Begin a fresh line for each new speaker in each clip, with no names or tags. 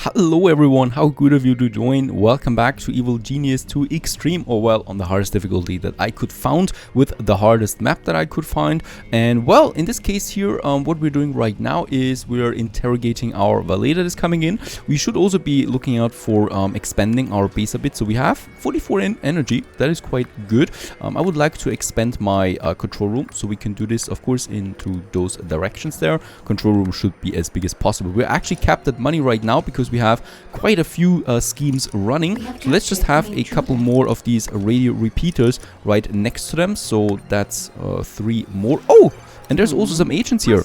Hello everyone, how good of you to join. Welcome back to Evil Genius 2 Extreme, or well, on the hardest difficulty that I could find with the hardest map that I could find. And well, in this case here, what we're doing right now is we're interrogating our valet that is coming in. We should also be looking out for expanding our base a bit. So we have 44 in energy, that is quite good. I would like to expand my control room, so we can do this of course into those directions there. Control room should be as big as possible. We're actually capped at money right now because we have quite a few schemes running. So let's just have a couple more of these radio repeaters right next to them. So that's 3 more. Oh, and there's also some agents here.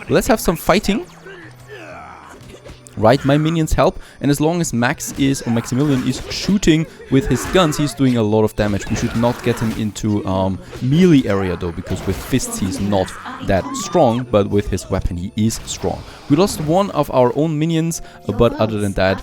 Let's have some fighting. Right, my minions help, and as long as Maximilian is shooting with his guns, he's doing a lot of damage. We should not get him into melee area though, because with fists he's not that strong, but with his weapon he is strong. We lost one of our own minions, but other than that,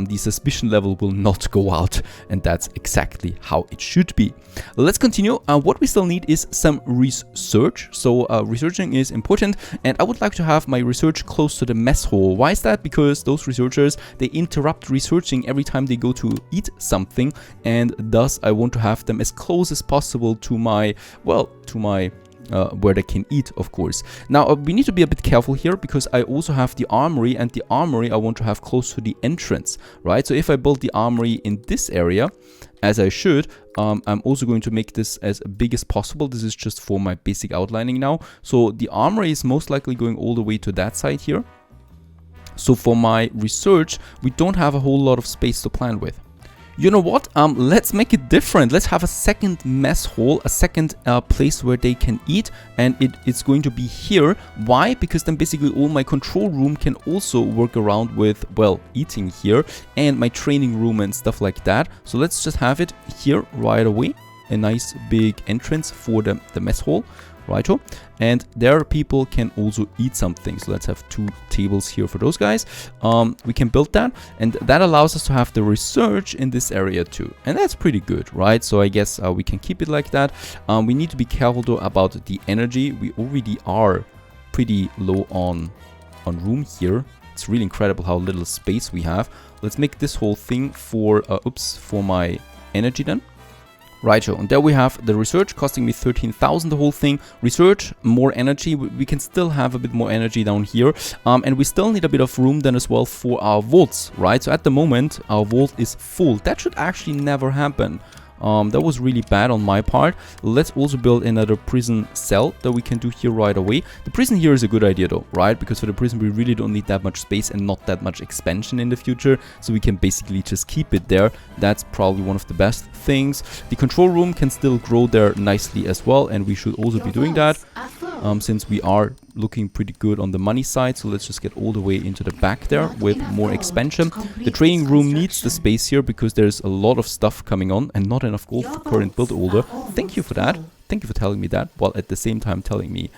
the suspicion level will not go out, and that's exactly how it should be. Let's continue. What we still need is some research. So researching is important, and I would like to have my research close to the mess hall. Why is that? Because those researchers, they interrupt researching every time they go to eat something, and thus I want to have them as close as possible to my, well, to my where they can eat, of course. Now we need to be a bit careful here, because I also have the armory, and the armory I want to have close to the entrance, right? So if I build the armory in this area, as I should, I'm also going to make this as big as possible. This is just for my basic outlining now. So the armory is most likely going all the way to that side here. So for my research, we don't have a whole lot of space to plan with. You know what? Let's make it different. Let's have a second mess hall, a second place where they can eat, and it's going to be here. Why? Because then basically all my control room can also work around with, well, eating here, and my training room and stuff like that. So let's just have it here right away. A nice big entrance for the mess hall. Righto, and there people can also eat something. So let's have 2 tables here for those guys. We can build that, and that allows us to have the research in this area too, and that's pretty good, right? So I guess we can keep it like that. We need to be careful though about the energy. We already are pretty low on room here. It's really incredible how little space we have. Let's make this whole thing for for my energy then. Righto, and there we have the research costing me 13,000, the whole thing. Research, more energy. We can still have a bit more energy down here. And we still need a bit of room then as well for our vaults, right? So at the moment, our vault is full. That should actually never happen. That was really bad on my part. Let's also build another prison cell that we can do here right away. The prison here is a good idea though, right? Because for the prison we really don't need that much space and not that much expansion in the future. So we can basically just keep it there. That's probably one of the best things. The control room can still grow there nicely as well, and we should also be doing that. Since we are looking pretty good on the money side. So let's just get all the way into the back there with more expansion. The training room needs the space here because there's a lot of stuff coming on and not enough gold for current build order. Thank you for that. Thank you for telling me that, while at the same time telling me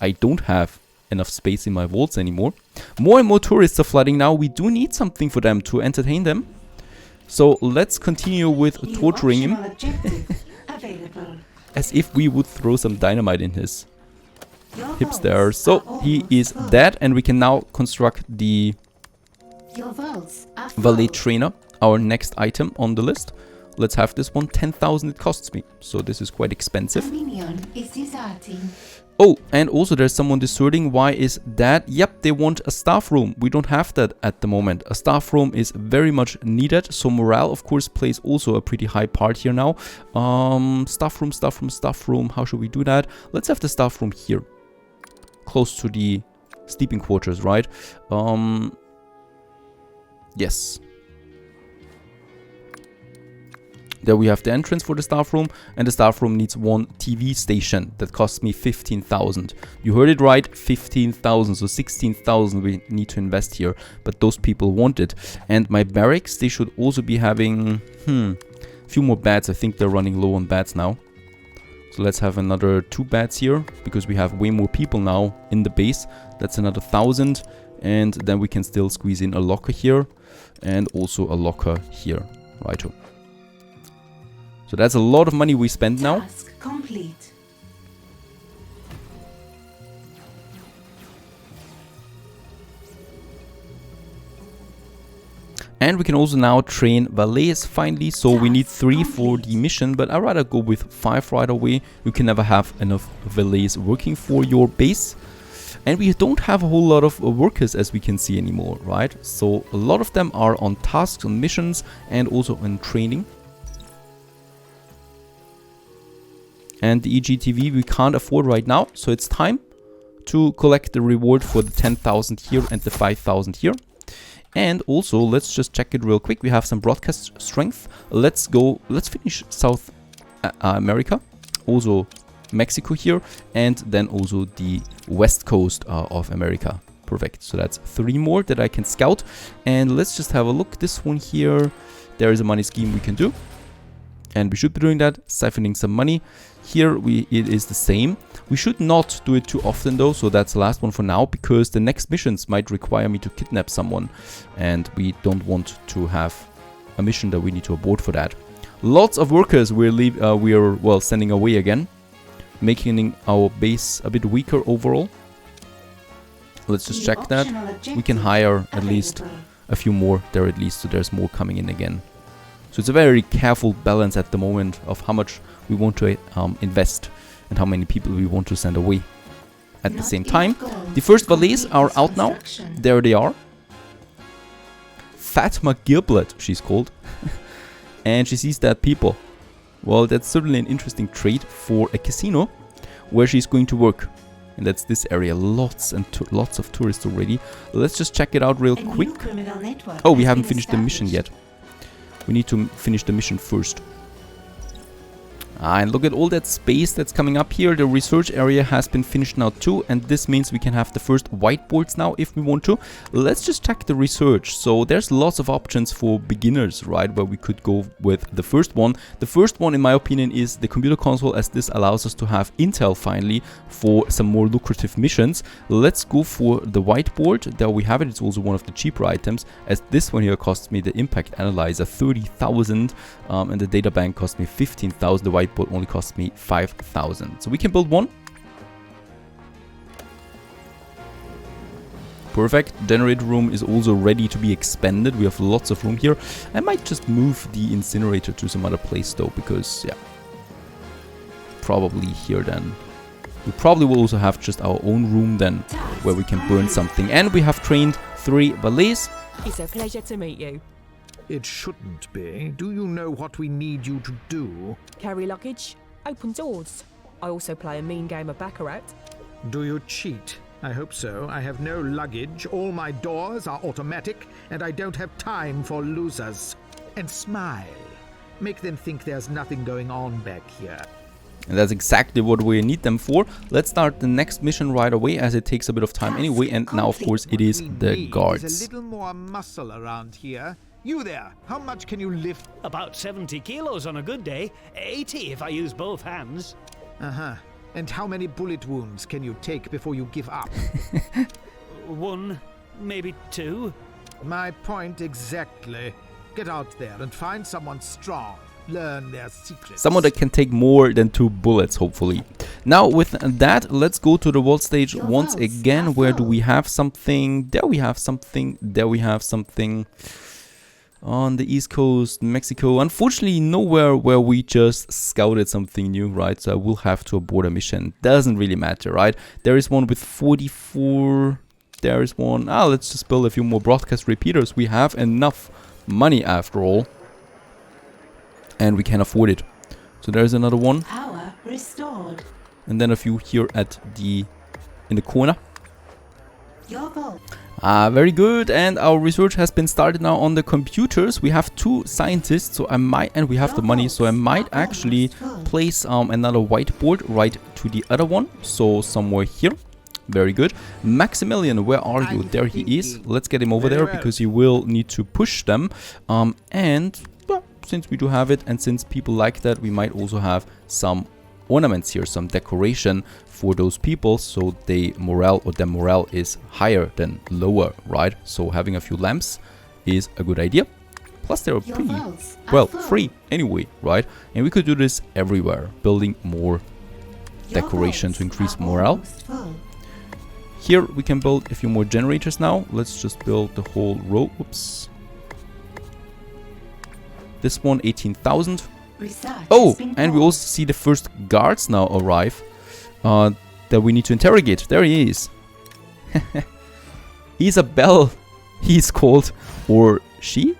I don't have enough space in my vaults anymore. More and more tourists are flooding now. We do need something for them to entertain them. So let's continue with torturing him. As if we would throw some dynamite in his hips there. So he is dead, and we can now construct the valet trainer, our next item on the list. Let's have this one. 10,000 it costs me, so this is quite expensive. Oh, and also there's someone deserting. Why is that? Yep, they want a staff room. We don't have that at the moment. A staff room is very much needed. So morale, of course, plays also a pretty high part here now. Staff room, staff room, staff room. How should we do that? Let's have the staff room here, close to the sleeping quarters, right? Yes. There we have the entrance for the staff room, and the staff room needs 1 TV station that costs me 15,000. You heard it right, 15,000. So 16,000 we need to invest here, but those people want it. And my barracks, they should also be having a few more beds. I think they're running low on beds now. So let's have another 2 beds here, because we have way more people now in the base. That's another 1,000, and then we can still squeeze in a locker here and also a locker here. Righto. So that's a lot of money we spend now.
Task complete.
And we can also now train valets finally, so we need 3 for the mission, but I'd rather go with 5 right away. You can never have enough valets working for your base. And we don't have a whole lot of workers, as we can see, anymore, right? So a lot of them are on tasks, on missions, and also in training. And the EGTV we can't afford right now, so it's time to collect the reward for the 10,000 here and the 5,000 here. And also, let's just check it real quick. We have some broadcast strength. Let's finish South America, also Mexico here, and then also the west coast of America. Perfect. So that's 3 more that I can scout. And let's just have a look. This one here, there is a money scheme we can do. And we should be doing that, siphoning some money. Here it is the same. We should not do it too often though, so that's the last one for now, because the next missions might require me to kidnap someone, and we don't want to have a mission that we need to abort for that. Lots of workers we are sending away again, making our base a bit weaker overall. Let's just check that. We can hire at least a few more there at least, so there's more coming in again. So it's a very careful balance at the moment of how much we want to invest and how many people we want to send away. At the same time, the first valets are out now. There they are. Fatma Giblet, she's called. And she sees dead people. Well, that's certainly an interesting trait for a casino where she's going to work. And that's this area. Lots and lots of tourists already. Let's just check it out real quick. Oh, we haven't finished the mission yet. We need to finish the mission first. And look at all that space that's coming up here. The research area has been finished now too, and this means we can have the first whiteboards now if we want to. Let's just check the research. So there's lots of options for beginners, right, where we could go with the first one. The first one, in my opinion, is the computer console, as this allows us to have intel finally for some more lucrative missions. Let's go for the whiteboard. There we have it. It's also one of the cheaper items, as this one here costs me, the impact analyzer, 30,000, and the data bank cost me 15,000. The whiteboard only cost me 5,000. So we can build one. Perfect. Generator room is also ready to be expanded. We have lots of room here. I might just move the incinerator to some other place though, because yeah, probably here then. We probably will also have just our own room then, where we can burn something. And we have trained 3 valets.
It's a pleasure to meet you.
It shouldn't be. Do you know what we need you to do?
Carry luggage, open doors. I also play a mean game of Baccarat.
Do you cheat? I hope so. I have no luggage, all my doors are automatic, and I don't have time for losers. And smile. Make them think there's nothing going on back here.
And that's exactly what we need them for. Let's start the next mission right away, as it takes a bit of time anyway. And now, of course, it is the guards.
A little more muscle around here. You there, how much can you lift?
About 70 kilos on a good day. 80 if I use both hands.
Uh-huh. And how many bullet wounds can you take before you give up?
1, maybe 2.
My point exactly. Get out there and find someone strong. Learn their secrets.
Someone that can take more than 2 bullets, hopefully. Now, with that, let's go to the world stage once again. Where do we have something? There we have something. There we have something. On the East Coast, Mexico. Unfortunately, nowhere where we just scouted something new, right? So I will have to abort a mission. Doesn't really matter, right? There is one with 44. There is one. Let's just build a few more broadcast repeaters. We have enough money after all. And we can afford it. So there's another one.
Power restored.
And then a few here in the corner.
Your vault.
Very good, and our research has been started now on the computers. We have 2 scientists, so and we have the money, so I might actually place another whiteboard right to the other one, so somewhere here. Very good. Maximilian, where are you? There he is. Let's get him over there, because he will need to push them. And well, since we do have it, and since people like that, we might also have some ornaments here, some decoration for those people, so their morale is higher than lower, right? So having a few lamps is a good idea. Plus they're pretty well free anyway, right? And we could do this everywhere, building more decoration to increase morale. Here we can build a few more generators now. Let's just build the whole row. Oops. This one 18,000.
Research
Oh,
has been
and we
paused.
also see the first guards now arrive that we need to interrogate. There he is. Isabel, he's called, or she?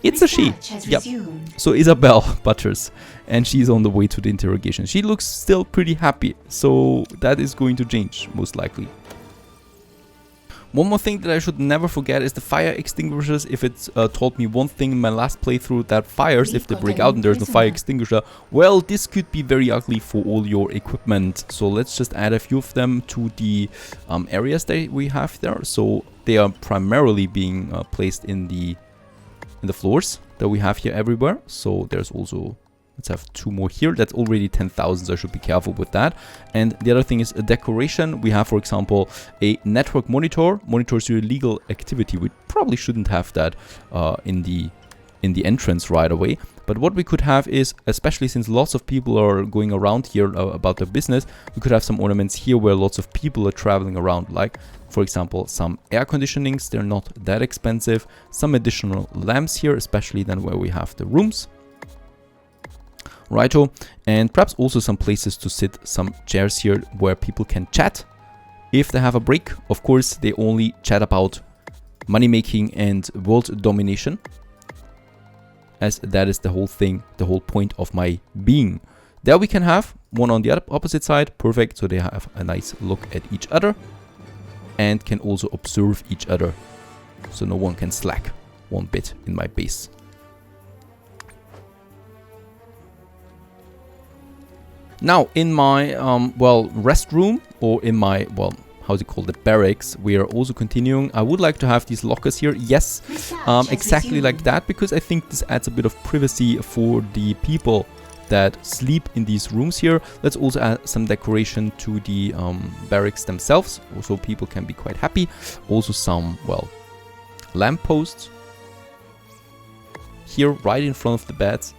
It's a she.
Research has
Yep.
resumed.
So Isabel Butters, and she's on the way to the interrogation. She looks still pretty happy, so that is going to change, most likely. One more thing that I should never forget is the fire extinguishers. If it's taught me one thing in my last playthrough, that fires, if they break out and there's no fire extinguisher, well, this could be very ugly for all your equipment. So let's just add a few of them to the areas that we have there. So they are primarily being placed in the floors that we have here everywhere. So there's also, let's have 2 more here. That's already 10,000, so I should be careful with that. And the other thing is a decoration. We have, for example, a network monitor. Monitors your illegal activity. We probably shouldn't have that in the entrance right away. But what we could have is, especially since lots of people are going around here about their business, we could have some ornaments here where lots of people are traveling around, like, for example, some air conditionings. They're not that expensive. Some additional lamps here, especially then where we have the rooms. Righto, and perhaps also some places to sit, some chairs here where people can chat if they have a break. Of course, they only chat about money making and world domination, as that is the whole thing, the whole point of my being. There we can have one on the opposite side. Perfect, so they have a nice look at each other and can also observe each other, so no one can slack one bit in my base. Now, in my, well, restroom, or in my, well, how's it called, the barracks, we are also continuing. I would like to have these lockers here, yes, exactly like that, because I think this adds a bit of privacy for the people that sleep in these rooms here. Let's also add some decoration to the barracks themselves, so people can be quite happy. Also some, well, lampposts here right in front of the beds.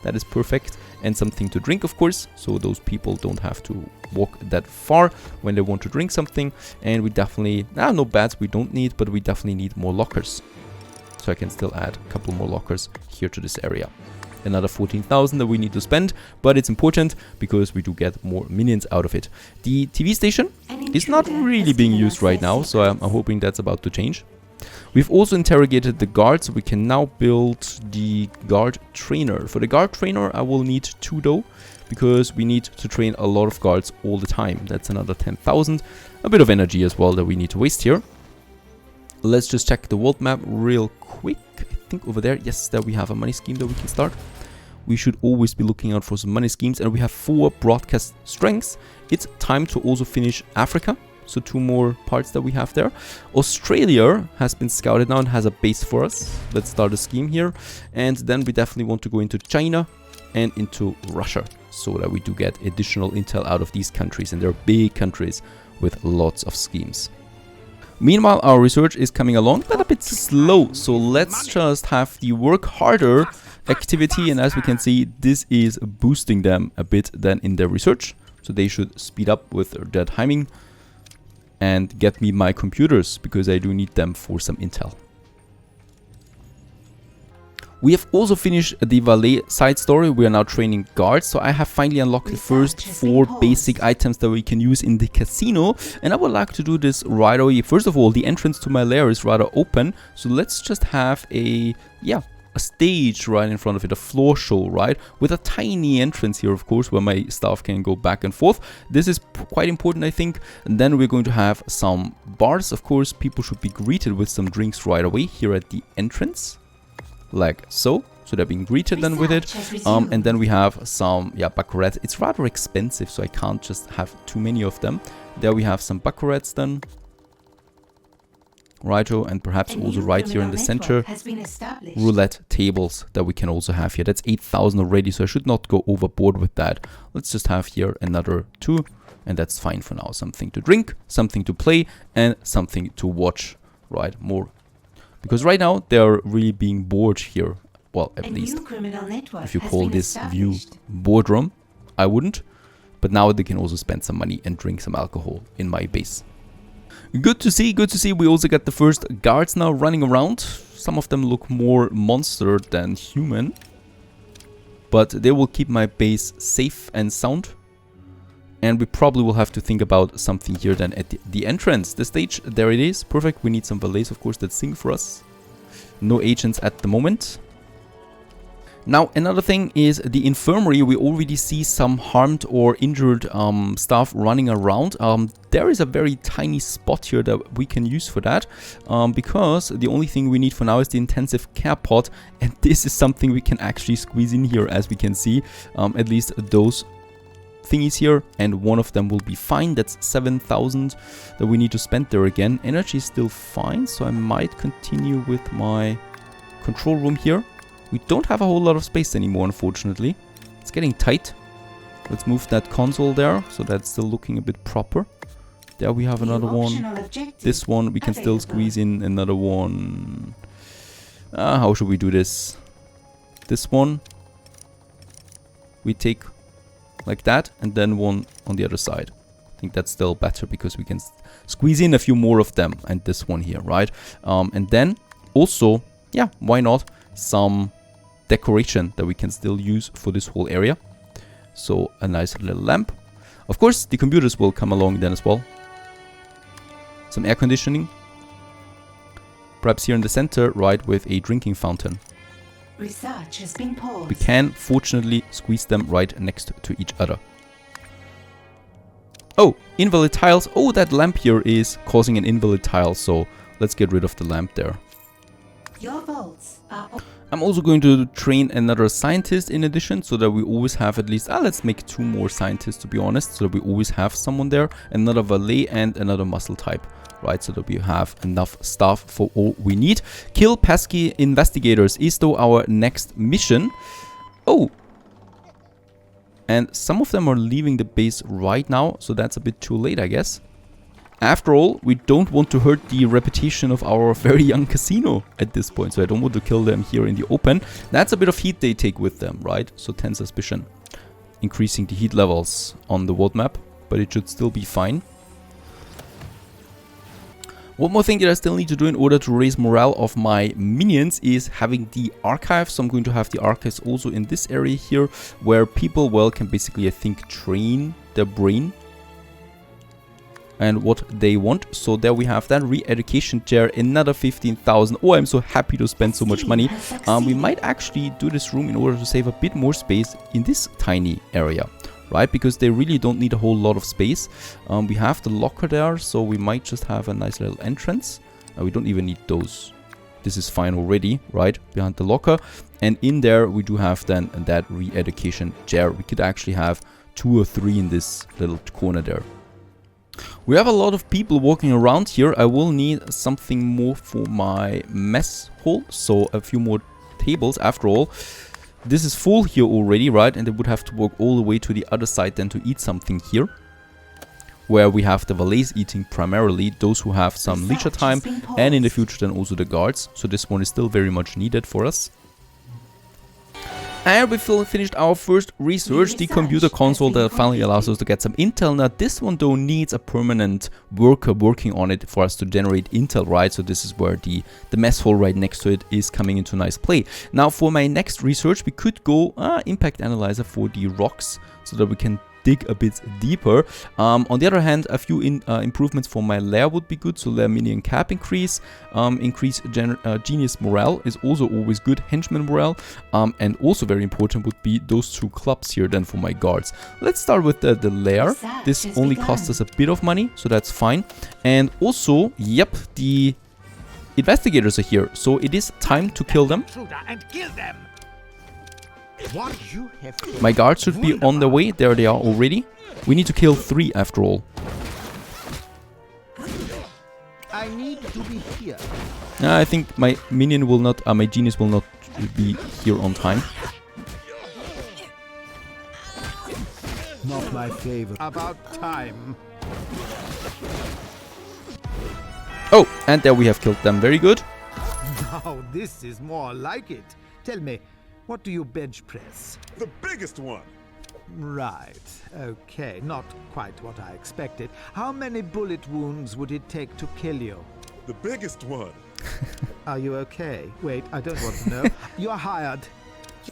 That is perfect. And something to drink, of course, so those people don't have to walk that far when they want to drink something. And we definitely, no beds we don't need, but we definitely need more lockers. So I can still add a couple more lockers here to this area. Another 14,000 that we need to spend, but it's important because we do get more minions out of it. The TV station is not really being used right now, so I'm hoping that's about to change. We've also interrogated the guards, so we can now build the guard trainer. For the guard trainer, I will need 2 though, because we need to train a lot of guards all the time. That's another 10,000. A bit of energy as well that we need to waste here. Let's just check the world map real quick. I think over there, yes, there we have a money scheme that we can start. We should always be looking out for some money schemes, and we have 4 broadcast strengths. It's time to also finish Africa. So 2 more parts that we have there. Australia has been scouted now and has a base for us. Let's start a scheme here. And then we definitely want to go into China and into Russia, so that we do get additional intel out of these countries. And they're big countries with lots of schemes. Meanwhile, our research is coming along, but a bit slow. So let's just have the work harder activity. And as we can see, this is boosting them a bit then in their research. So they should speed up with their timing and get me my computers, because I do need them for some intel. We have also finished the valet side story. We are now training guards, so I have finally unlocked the first 4 basic items that we can use in the casino, and I would like to do this right away. First of all, the entrance to my lair is rather open, so let's just have a stage right in front of it, a floor show, right, with a tiny entrance here, of course, where my staff can go back and forth. This is quite important, I think. And then we're going to have some bars. Of course, people should be greeted with some drinks right away here at the entrance, like so. So they're being greeted then with it. And then we have some, baccarat. It's rather expensive, so I can't just have too many of them. There we have some baccarats then. Righto, and perhaps also right here in the center, roulette tables that we can also have here. That's 8,000 already, so I should not go overboard with that. Let's just have here another 2, and that's fine for now. Something to drink, something to play, and something to watch, right? More. Because right now, they're really being bored here. Well, at least, if you call this view boardroom, I wouldn't. But now they can also spend some money and drink some alcohol in my base. Good to see, good to see. We also got the first guards now running around. Some of them look more monster than human. But they will keep my base safe and sound. And we probably will have to think about something here then at the entrance. The stage, there it is. Perfect. We need some valets, of course, that sing for us. No agents at the moment. Now, another thing is the infirmary. We already see some harmed or injured staff running around. There is a very tiny spot here that we can use for that. Because the only thing we need for now is the intensive care pod. And this is something we can actually squeeze in here, as we can see. At least those thingies here. And one of them will be fine. That's 7,000 that we need to spend there again. Energy is still fine. So I might continue with my control room here. We don't have a whole lot of space anymore, unfortunately. It's getting tight. Let's move that console there, so that's still looking a bit proper. There we have another one. This one, we can still squeeze in another one. How should we do this? This one, we take like that, and then one on the other side. I think that's still better, because we can squeeze in a few more of them. And this one here, right? And then, also, yeah, why not? Some decoration that we can still use for this whole area. So a nice little lamp. Of course, the computers will come along then as well. Some air conditioning. Perhaps here in the center, right, with a drinking fountain.
Research has been paused.
We can, fortunately, squeeze them right next to each other. Oh, invalid tiles. Oh, that lamp here is causing an invalid tile. So let's get rid of the lamp there.
Your vaults are...
I'm also going to train another scientist in addition, so that we always have at least, let's make 2 more scientists, to be honest, so that we always have someone there, another valet and another muscle type, right, so that we have enough staff for all we need. Kill pesky investigators is though our next mission. Oh, and some of them are leaving the base right now, so that's a bit too late, I guess. After all, we don't want to hurt the reputation of our very young casino at this point. So I don't want to kill them here in the open. That's a bit of heat they take with them, right? So 10 suspicion. Increasing the heat levels on the world map. But it should still be fine. One more thing that I still need to do in order to raise morale of my minions is having the archive. So I'm going to have the archives also in this area here, where people, well, can basically, I think, train their brain and what they want. So there we have that re-education chair, another 15,000. Oh, I'm so happy to spend so much money. We might actually do this room in order to save a bit more space in this tiny area, right? Because they really don't need a whole lot of space. We have the locker there, so we might just have a nice little entrance. We don't even need those. This is fine already, right? Behind the locker. And in there we do have then that re-education chair. We could actually have 2 or 3 in this little corner there. We have a lot of people walking around here. I will need something more for my mess hall. So a few more tables. After all, this is full here already, right? And they would have to walk all the way to the other side then to eat something here. Where we have the valets eating primarily, those who have some leisure time. And in the future then also the guards. So this one is still very much needed for us. And we finished our first research, the computer console that finally allows us to get some intel. Now this one though needs a permanent worker working on it for us to generate intel, right? So this is where the mess hall right next to it is coming into nice play. Now for my next research, we could go impact analyzer for the rocks so that we can dig a bit deeper. On the other hand, a few improvements for my Lair would be good. So Lair minion cap increase, increase genius morale is also always good, henchman morale, and also very important would be those 2 clubs here then for my guards. Let's start with the Lair. This only costs us a bit of money, so that's fine. And also, yep, the investigators are here, so it is time to kill them. My guards should be on their way. There they are already. We need to kill 3 after all.
I need to be here.
I think my minion will not, my genius will not be here on time.
Not my favorite. About time.
Oh, and there we have killed them. Very good.
Now this is more like it. Tell me, what do you bench press?
The biggest one.
Right. Okay. Not quite what I expected. How many bullet wounds would it take to kill you?
The biggest one.
Are you okay? Wait, I don't want to know. You're hired.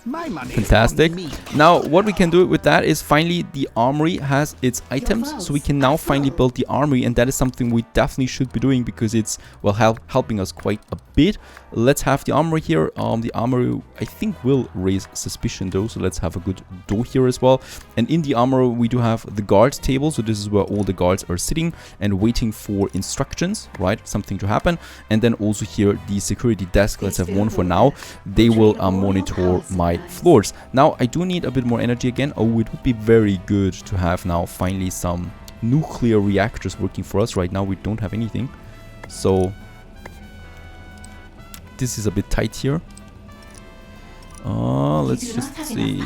My money.
Fantastic.
On me.
Now, what we can do with that is finally the armory has its items, so we can now finally build the armory, and that is something we definitely should be doing because it's, well, helping us quite a bit. Let's have the armory here. The armory, I think, will raise suspicion though, so let's have a good door here as well. And in the armory, we do have the guard table, so this is where all the guards are sitting and waiting for instructions, right? Something to happen. And then also here, the security desk. Let's have one for now. They will monitor my floors. Now I do need a bit more energy again. Oh, it would be very good to have now finally some nuclear reactors working for us. Right now we don't have anything, so this is a bit tight here. Let's just see.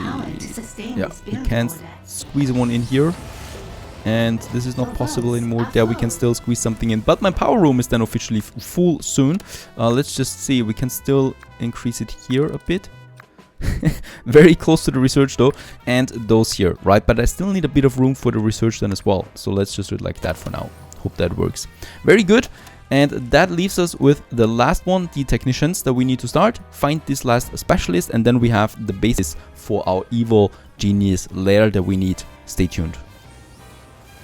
Yeah, we can't squeeze one in here, and this is not possible anymore. There we can still squeeze something in, but my power room is then officially full soon. Let's just see, we can still increase it here a bit. Very close to the research though, and those here, right? But I still need a bit of room for the research then as well, so let's just do it like that for now. Hope that works. Very good. And that leaves us with the last one, the technicians that we need to start. Find this last specialist, and then we have the basis for our evil genius Lair that we need. Stay tuned.